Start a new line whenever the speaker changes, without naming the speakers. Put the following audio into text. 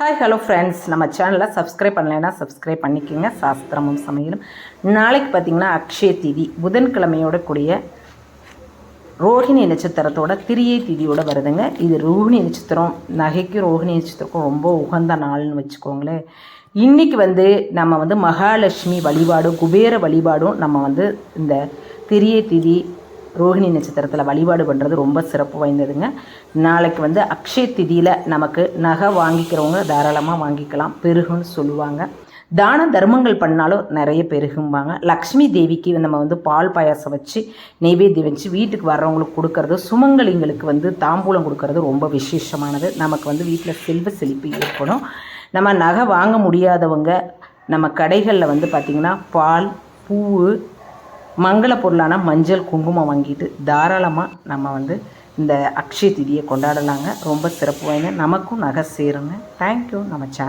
Hi hello friends, நம்ம சேனலை subscribe பண்ணலைன்னா சப்ஸ்கிரைப் பண்ணிக்கோங்க. சாஸ்திரமும் சமையலும். நாளைக்கு பார்த்திங்கன்னா அக்ஷய திதி, புதன்கிழமையோட கூடிய ரோஹிணி நட்சத்திரத்தோட திரியை திதியோடு வருதுங்க. இது ரோஹிணி நட்சத்திரம், நகைக்கும் ரோஹிணி நட்சத்திரக்கும் ரொம்ப உகந்த நாள்னு வச்சுக்கோங்களேன். இன்றைக்கி நம்ம மகாலட்சுமி வழிபாடும் குபேர வழிபாடும் நம்ம இந்த திரியை திதி ரோஹிணி நட்சத்திரத்தில் வழிபாடு பண்ணுறது ரொம்ப சிறப்பு வாய்ந்ததுங்க. நாளைக்கு அக்ஷய திதியில் நமக்கு நகை வாங்கிக்கிறவங்க தாராளமாக வாங்கிக்கலாம், பெருகுன்னு சொல்லுவாங்க. தான தர்மங்கள் பண்ணாலும் நிறைய பெருகும்பாங்க. லக்ஷ்மி தேவிக்கு நம்ம பால் பாயாசம் வச்சு நெய்வேத்தியம் வச்சு வீட்டுக்கு வர்றவங்களுக்கு கொடுக்கறது, சுமங்கலிங்களுக்கு தாம்பூலம் கொடுக்கறது ரொம்ப விசேஷமானது. நமக்கு வீட்டில் செல்வ செழிப்பு ஏற்படும். நம்ம நகை வாங்க முடியாதவங்க நம்ம கடைகளில் பார்த்திங்கன்னா பால், பூ, மங்கள பொருளான மஞ்சள், குங்குமம் வாங்கிட்டு தாராளமாக நம்ம இந்த அக்ஷய திதியை கொண்டாடலாங்க. ரொம்ப சிறப்பு வாய்ந்த, நமக்கும் நகை சேருங்க. தேங்க்யூ. நம்ம சேனல்